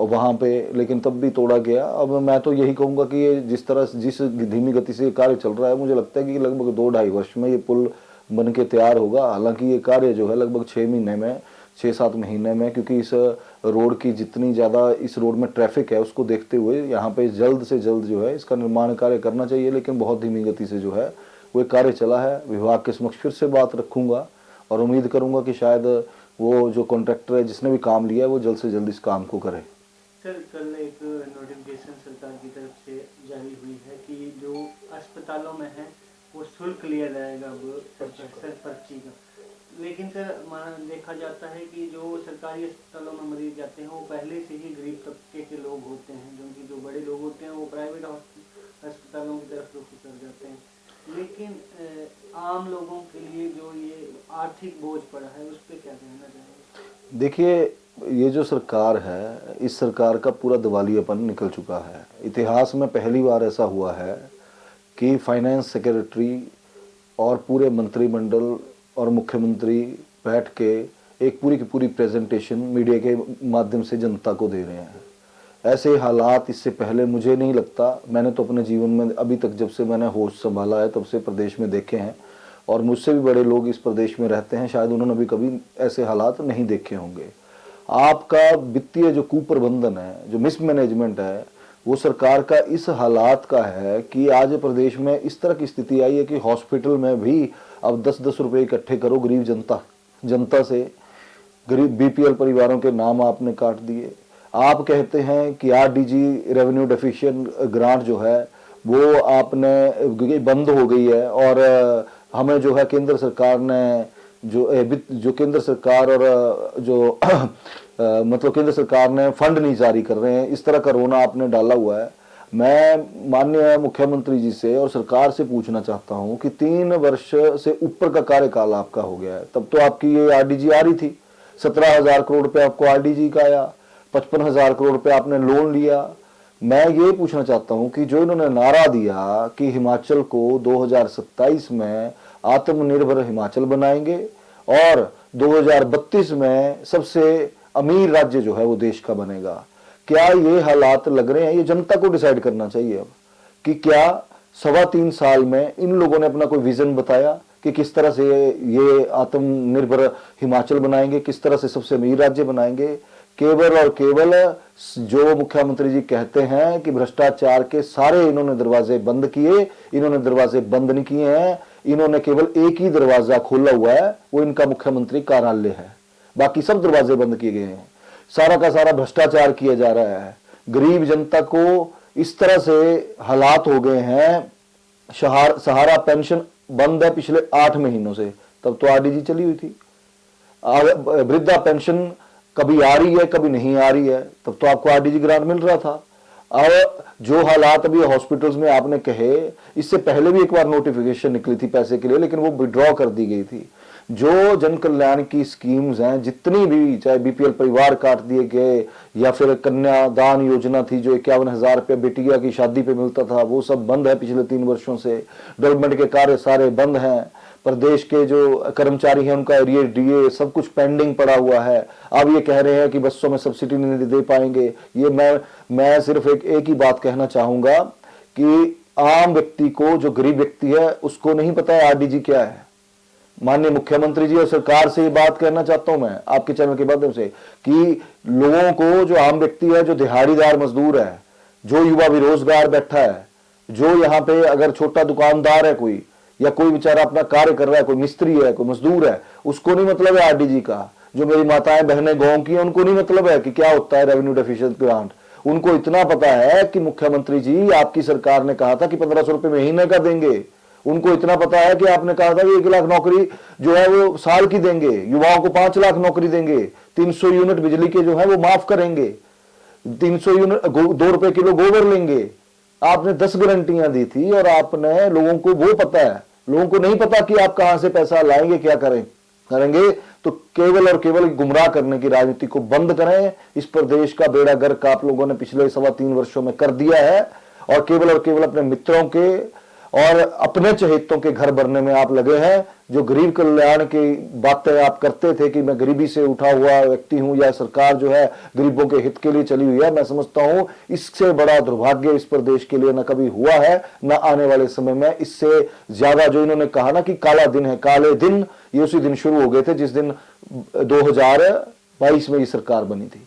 वहाँ पे, लेकिन तब भी तोड़ा गया। अब मैं तो यही कहूँगा कि ये जिस धीमी गति से कार्य चल रहा है, मुझे लगता है कि लगभग 2-2.5 वर्ष में ये पुल बन के तैयार होगा। हालांकि ये कार्य जो है लगभग 6 महीने में, क्योंकि इस रोड की जितनी ज़्यादा इस रोड में ट्रैफिक है उसको देखते हुए यहाँ पे जल्द से जल्द जो है इसका निर्माण कार्य करना चाहिए। लेकिन बहुत धीमी गति से जो है वो कार्य चला है। विभाग के समक्ष फिर से बात रखूँगा और उम्मीद करूँगा कि शायद वो जो कॉन्ट्रैक्टर है जिसने भी काम लिया है वो जल्द से जल्द इस काम को करे। सर, कल एक नोटिफिकेशन सरकार की तरफ से जारी हुई है कि जो अस्पतालों में है वो शुल्क लिया जाएगा अब सर पर्ची का। लेकिन सर देखा जाता है कि जो सरकारी अस्पतालों में मरीज जाते हैं वो पहले से ही गरीब तबके के लोग होते हैं, क्योंकि जो बड़े लोग होते हैं वो प्राइवेट अस्पतालों की तरफ रुख कर जाते हैं। लेकिन आम लोगों के लिए जो ये आर्थिक बोझ पड़ा है उस पर क्या कहना चाहेंगे? देखिए, ये जो सरकार है, इस सरकार का पूरा दिवालियापन निकल चुका है। इतिहास में पहली बार ऐसा हुआ है कि फाइनेंस सेक्रेटरी और पूरे मंत्रिमंडल और मुख्यमंत्री बैठ के एक पूरी की पूरी प्रेजेंटेशन मीडिया के माध्यम से जनता को दे रहे हैं। ऐसे हालात इससे पहले मुझे नहीं लगता, मैंने तो अपने जीवन में अभी तक जब से मैंने होश संभाला है तब से प्रदेश में देखे हैं, और मुझसे भी बड़े लोग इस प्रदेश में रहते हैं, शायद उन्होंने भी कभी ऐसे हालात नहीं देखे होंगे। आपका वित्तीय जो कुप्रबंधन है, जो मिसमैनेजमेंट है, वो सरकार का इस हालात का है कि आज प्रदेश में इस तरह की स्थिति आई है कि हॉस्पिटल में भी अब 10-10 रुपए इकट्ठे करो गरीब जनता से। गरीब बीपीएल परिवारों के नाम आपने काट दिए। आप कहते हैं कि आरडीजी रेवेन्यू डेफिशिएंट ग्रांट जो है वो आपने बंद हो गई है, और हमें जो है केंद्र सरकार ने जो केंद्र सरकार और जो मतलब केंद्र सरकार ने फंड नहीं जारी कर रहे हैं, इस तरह का रोना आपने डाला हुआ है। मैं माननीय मुख्यमंत्री जी से और सरकार से पूछना चाहता हूं कि 3 वर्ष से ऊपर का कार्यकाल आपका हो गया है, तब तो आपकी ये आरडीजी आ रही थी। 17,000 करोड़ रुपए आपको आरडीजी का आया, 55,000 करोड़ रुपए आपने लोन लिया। मैं ये पूछना चाहता हूं कि जो इन्होंने नारा दिया कि हिमाचल को 2027 में आत्मनिर्भर हिमाचल बनाएंगे और 2032 में सबसे अमीर राज्य जो है वो देश का बनेगा, क्या ये हालात लग रहे हैं? ये जनता को डिसाइड करना चाहिए अब कि क्या 3.25 साल में इन लोगों ने अपना कोई विजन बताया कि किस तरह से ये आत्मनिर्भर हिमाचल बनाएंगे, किस तरह से सबसे अमीर राज्य बनाएंगे? केवल और केवल जो मुख्यमंत्री जी कहते हैं कि भ्रष्टाचार के सारे इन्होंने दरवाजे बंद किए, इन्होंने दरवाजे बंद नहीं किए हैं। इन्होंने केवल एक ही दरवाजा खोला हुआ है, वो इनका मुख्यमंत्री कार्यालय है, बाकी सब दरवाजे बंद किए गए हैं। सारा का सारा भ्रष्टाचार किया जा रहा है। गरीब जनता को इस तरह से हालात हो गए हैं। सहारा पेंशन बंद है पिछले 8 महीनों से, तब तो आरडीजी चली हुई थी। वृद्धा पेंशन कभी आ रही है कभी नहीं आ रही है, तब तो आपको आरडीजी ग्रांट मिल रहा था। और जो हालात अभी हॉस्पिटल्स में आपने कहे, इससे पहले भी एक बार नोटिफिकेशन निकली थी पैसे के लिए, लेकिन वो विड्रॉ कर दी गई थी। जो जन कल्याण की स्कीम्स हैं जितनी भी, चाहे बीपीएल परिवार काट दिए गए या फिर कन्यादान योजना थी जो 51,000 रुपये बेटिया की शादी पे मिलता था, वो सब बंद है पिछले 3 वर्षों से। डेवलपमेंट के कार्य सारे बंद हैं। प्रदेश के जो कर्मचारी हैं उनका एरियर डीए सब कुछ पेंडिंग पड़ा हुआ है। अब ये कह रहे हैं कि बसों में सब्सिडी नहीं दे पाएंगे। ये मैं सिर्फ एक ही बात कहना चाहूंगा कि आम व्यक्ति को, जो गरीब व्यक्ति है, उसको नहीं पता है आरडीजी क्या है। माननीय मुख्यमंत्री जी और सरकार से ये बात कहना चाहता हूं मैं आपके चैनल के माध्यम से कि लोगों को, जो आम व्यक्ति है, जो दिहाड़ीदार मजदूर है, जो युवा बेरोजगार बैठा है, जो यहाँ पे अगर छोटा दुकानदार है कोई, या कोई बेचारा अपना कार्य कर रहा है, कोई मिस्त्री है, कोई मजदूर है, उसको नहीं मतलब है आरडीजी का। जो मेरी माताएं बहनें गांव की हैं, उनको नहीं मतलब है कि क्या होता है रेवेन्यू डेफिशिएंट ग्रांट। उनको इतना पता है कि मुख्यमंत्री जी, आपकी सरकार ने कहा था कि 1,500 रुपए महीने का देंगे। उनको इतना पता है कि आपने कहा था कि 1 लाख नौकरी जो है वो साल की देंगे, युवाओं को 5 लाख नौकरी देंगे, 300 यूनिट बिजली के जो है वो माफ करेंगे, 300 यूनिट 2 रुपए किलो गोबर लेंगे। आपने 10 गारंटियां दी थी और आपने लोगों को वो पता है। लोगों को नहीं पता कि आप कहां से पैसा लाएंगे, क्या करेंगे। तो केवल और केवल गुमराह करने की राजनीति को बंद करें। इस प्रदेश का बेड़ा गर्क आप लोगों ने पिछले 3.25 वर्षों में कर दिया है, और केवल अपने मित्रों के और अपने चहेतों के घर भरने में आप लगे हैं। जो गरीब कल्याण की बातें आप करते थे कि मैं गरीबी से उठा हुआ व्यक्ति हूं या सरकार जो है गरीबों के हित के लिए चली हुई है, मैं समझता हूं इससे बड़ा दुर्भाग्य इस प्रदेश के लिए न कभी हुआ है न आने वाले समय में। इससे ज्यादा जो इन्होंने कहा ना कि काला दिन है, काले दिन ये उसी दिन शुरू हो गए थे जिस दिन 2022 में ये सरकार बनी थी।